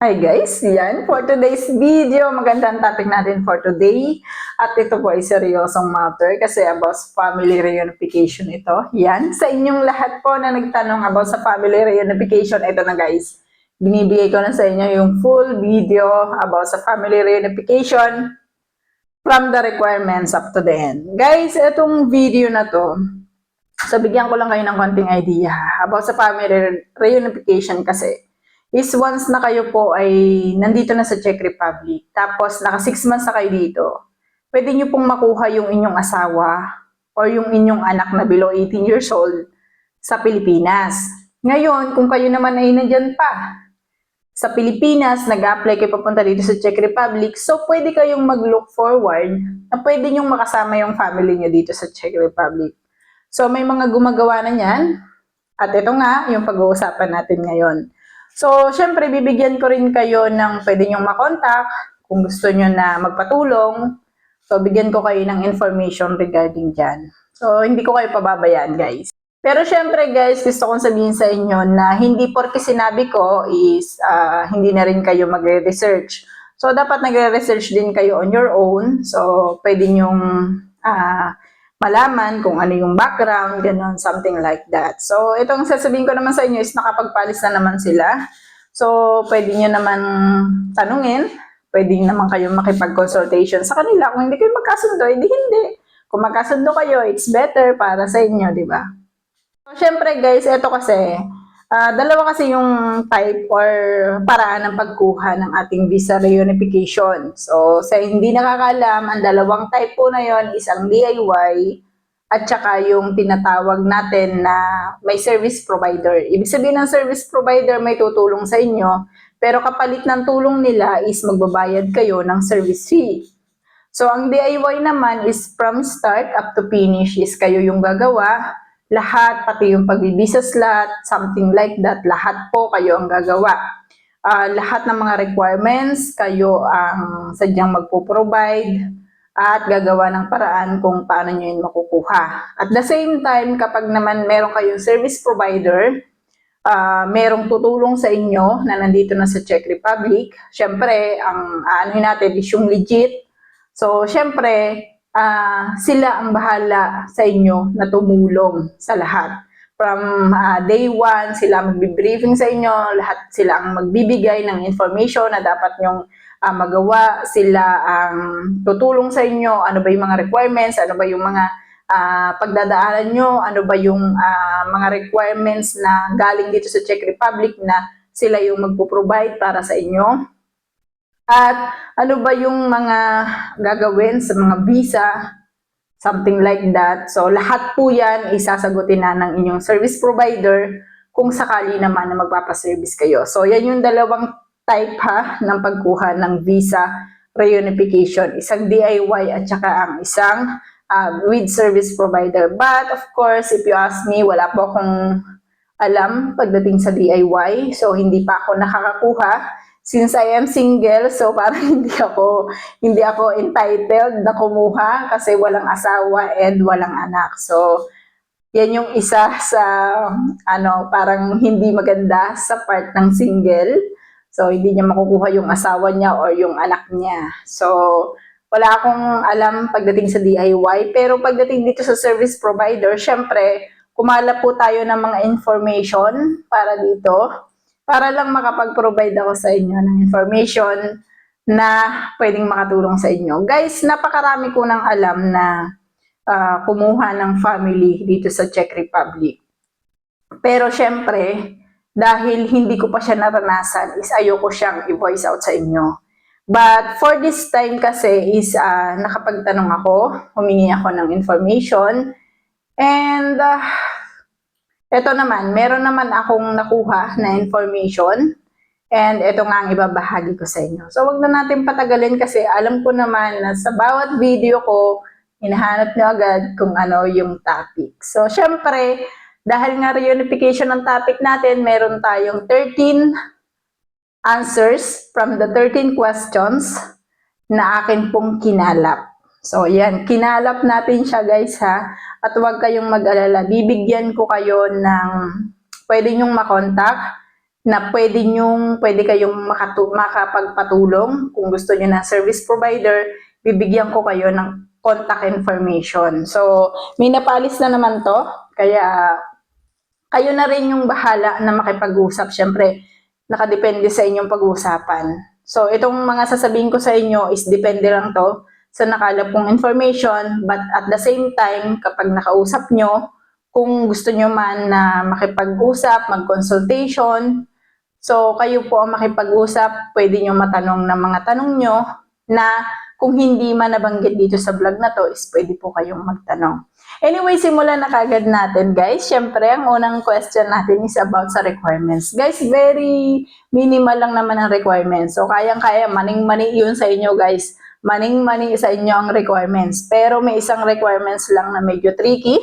Hi guys, yan for today's video. Magandang topic natin for today. At ito po ay seryosong matter kasi about family reunification ito. Yan, sa inyong lahat po na nagtanong about sa family reunification, ito na guys. Binibigay ko na sa inyo yung full video about sa family reunification from the requirements up to the end. Guys, itong video na to, so bigyan ko lang kayo ng konting idea about sa family reunification kasi is once na kayo po ay nandito na sa Czech Republic, tapos naka 6 months na kayo dito, pwede nyo pong makuha yung inyong asawa or yung inyong anak na below 18 years old sa Pilipinas. Ngayon, kung kayo naman ay nandyan pa sa Pilipinas, nag-apply kayo papunta dito sa Czech Republic, so pwede kayong mag-look forward na pwede nyong makasama yung family nyo dito sa Czech Republic. So may mga gumagawa na yan, at ito nga yung pag-uusapan natin ngayon. So, syempre, bibigyan ko rin kayo ng pwede nyong makontak kung gusto nyo na magpatulong. So, bigyan ko kayo ng information regarding dyan. So, hindi ko kayo pababayaan, guys. Pero syempre, guys, gusto kong sabihin sa inyo na hindi porke sinabi ko is hindi na rin kayo magre-research. So, dapat nagre-research din kayo on your own. So, pwede nyong malaman kung ano yung background, gano'n, something like that. So, itong sasabihin ko naman sa inyo is nakapagpalis na naman sila. So, pwede nyo naman tanungin, pwede naman kayong makipag-consultation sa kanila. Kung hindi kayo magkasundo, edi hindi. Kung magkasundo kayo, it's better para sa inyo, di ba? So, syempre guys, ito kasi, dalawa kasi yung type or paraan ng pagkuha ng ating visa reunification. So, sa hindi nakakaalam, ang dalawang type po na yon is ang DIY at saka yung tinatawag natin na may service provider. Ibig sabihin ng service provider may tutulong sa inyo, pero kapalit ng tulong nila is magbabayad kayo ng service fee. So, ang DIY naman is from start up to finish is kayo yung gagawa. Lahat, pati yung pagbibisa slot, something like that, lahat po kayo ang gagawa. Lahat ng mga requirements, kayo ang sadyang magpo-provide at gagawa ng paraan kung paano nyo yun makukuha. At the same time, kapag naman meron kayong service provider, merong tutulong sa inyo na nandito na sa Czech Republic, syempre, ang aanohin natin is yung legit. So, syempre, sila ang bahala sa inyo na tumulong sa lahat. From day one, sila magbibriefing sa inyo, lahat sila ang magbibigay ng information na dapat nyong magawa, sila ang tutulong sa inyo, ano ba yung mga requirements, ano ba yung mga pagdadaanan nyo, ano ba yung mga requirements na galing dito sa Czech Republic na sila yung magpo-provide para sa inyo. At ano ba yung mga gagawin sa mga visa, something like that. So, lahat po yan isasagutin na ng inyong service provider kung sakali naman na magpapaservice kayo. So, yan yung dalawang type ng pagkuha ng visa reunification. Isang DIY at saka ang isang with service provider. But, of course, if you ask me, wala po akong alam pagdating sa DIY. So, hindi pa ako nakakakuha. Since I am single, so parang hindi ako entitled na kumuha kasi walang asawa and walang anak. So, yan yung isa sa parang hindi maganda sa part ng single. So, hindi niya makukuha yung asawa niya or yung anak niya. So, wala akong alam pagdating sa DIY. Pero pagdating dito sa service provider, syempre, kumala po tayo ng mga information para dito. Para lang makapag-provide ako sa inyo ng information na pwedeng makatulong sa inyo. Guys, napakarami ko nang alam na kumuha ng family dito sa Czech Republic. Pero syempre, dahil hindi ko pa siya naranasan, is ayoko siyang i-voice out sa inyo. But for this time kasi is nakapagtanong ako, humingi ako ng information, and ito naman, meron naman akong nakuha na information and ito nga ang ibabahagi ko sa inyo. So, wag na natin patagalin kasi alam ko naman na sa bawat video ko, hinahanap nyo agad kung ano yung topic. So, syempre, dahil nga reunification ng topic natin, meron tayong 13 answers from the 13 questions na akin pong kinalap. So, yan. Kinalap natin siya, guys, ha? At huwag kayong mag-alala. Bibigyan ko kayo ng pwede nyong makontak na pwede kayong makapagpatulong. Kung gusto niyo na service provider, bibigyan ko kayo ng contact information. So, may napalis na naman to, kaya kayo na rin yung bahala na makipag-usap. Siyempre, nakadepende sa inyong pag-uusapan. So, itong mga sasabihin ko sa inyo is depende lang to sa nakalap kong information, but at the same time, kapag nakausap nyo, kung gusto nyo man na makipag-usap, mag-consultation, so kayo po ang makipag-usap, pwede nyo matanong ng mga tanong nyo na kung hindi man nabanggit dito sa vlog na to, is pwede po kayong magtanong. Anyway, simulan na kagad natin, guys. Siyempre, ang unang question natin is about sa requirements. Guys, very minimal lang naman ang requirements. So, kayang-kaya, maning-mani yun sa inyo, guys. Maning-mani sa inyo ang requirements. Pero may isang requirements lang na medyo tricky.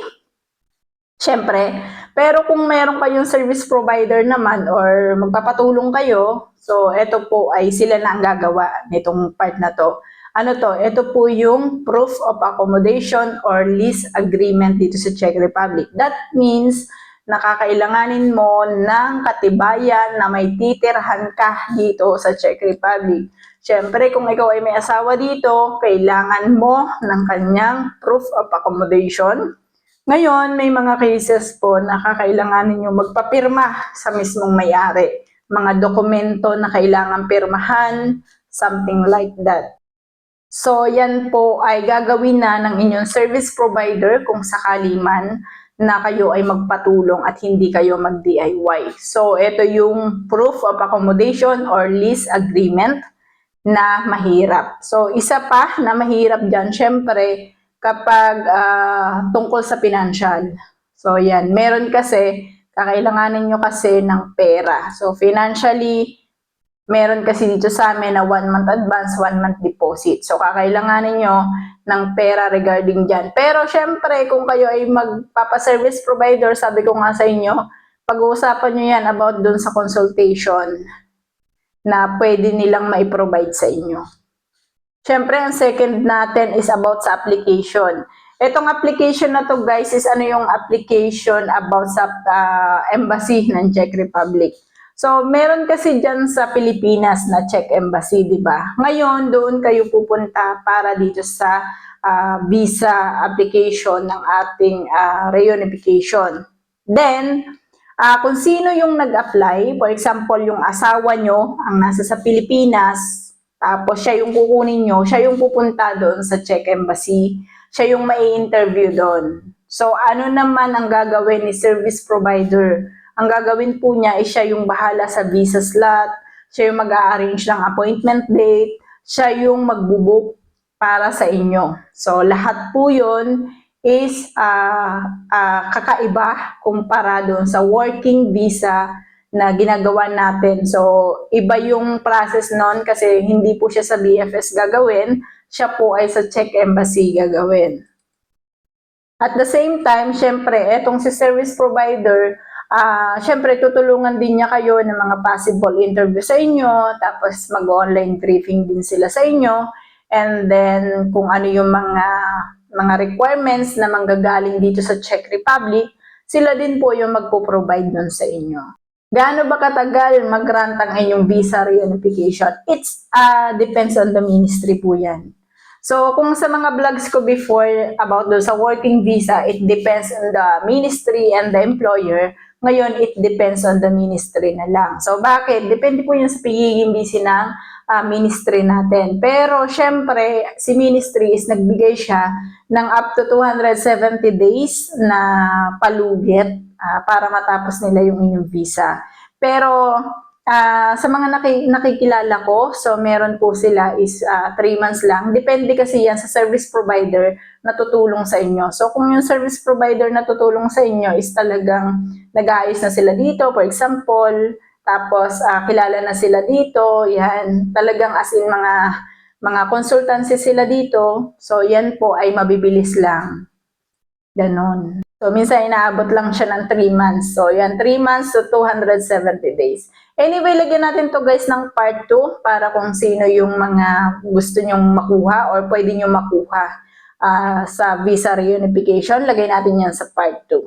Siyempre, pero kung meron kayong service provider naman or magpapatulong kayo, so ito po ay sila na ang gagawa nitong part na to. Ano to? Ito po yung proof of accommodation or lease agreement dito sa Czech Republic. That means, nakakailanganin mo ng katibayan na may titirhan ka dito sa Czech Republic. Siyempre, kung ikaw ay may asawa dito, kailangan mo ng kanyang proof of accommodation. Ngayon, may mga cases po na kakailanganin nyo magpapirma sa mismong may-ari. Mga dokumento na kailangan pirmahan, something like that. So, yan po ay gagawin na ng inyong service provider kung sakali man na kayo ay magpatulong at hindi kayo mag-DIY. So, ito yung proof of accommodation or lease agreement na mahirap. So, isa pa na mahirap dyan, syempre, kapag tungkol sa financial. So, yan. Meron kasi, kakailanganin nyo kasi ng pera. So, financially, meron kasi dito sa amin na 1 month advance, 1 month deposit. So, kakailanganin nyo ng pera regarding dyan. Pero, syempre, kung kayo ay magpapa-service provider, sabi ko nga sa inyo, pag-uusapan nyo yan about dun sa consultation na pwede nilang mai-provide sa inyo. Syempre, ang second natin is about sa application. Itong application na to, guys, is ano yung application about sa embassy ng Czech Republic. So, meron kasi dyan sa Pilipinas na Czech Embassy, di ba? Ngayon, doon kayo pupunta para dito sa visa application ng ating reunification. Then, kung sino yung nag-apply, for example, yung asawa nyo ang nasa sa Pilipinas, tapos siya yung kukunin nyo, siya yung pupunta doon sa Czech Embassy, siya yung mai-interview doon. So, ano naman ang gagawin ni service provider? Ang gagawin po niya ay siya yung bahala sa visa slot, siya yung mag-a-arrange ng appointment date, siya yung magbubook para sa inyo. So, lahat po yun is kakaiba kumpara doon sa working visa na ginagawa natin. So, iba yung process nun kasi hindi po siya sa BFS gagawin, siya po ay sa Czech Embassy gagawin. At the same time, syempre, etong si service provider, syempre, tutulungan din niya kayo ng mga possible interview sa inyo, tapos mag-online briefing din sila sa inyo, and then kung ano yung mga requirements na manggagaling dito sa Czech Republic, sila din po yung magpo-provide nun sa inyo. Gaano ba katagal mag-grant ang inyong visa reunification? It's depends on the ministry po yan. So, kung sa mga vlogs ko before about doon sa working visa, it depends on the ministry and the employer. Ngayon, it depends on the ministry na lang. So, bakit? Depende po yun sa pagiging busy ng ministry natin. Pero, syempre, si ministry is nagbigay siya ng up to 270 days na palugit para matapos nila yung inyong visa. Pero, sa mga nakikilala ko, so meron po sila is 3 months lang. Depende kasi yan sa service provider na tutulong sa inyo. So kung yung service provider na tutulong sa inyo is talagang nag-aayos na sila dito, for example, tapos kilala na sila dito, yan, talagang as in mga consultancy sila dito, so yan po ay mabibilis lang. Ganon. So, minsan inaabot lang siya ng 3 months. So, yan, 3 months to 270 days. Anyway, lagyan natin to guys ng part 2 para kung sino yung mga gusto nyong makuha or pwede nyo makuha sa visa reunification. Lagay natin yan sa part 2.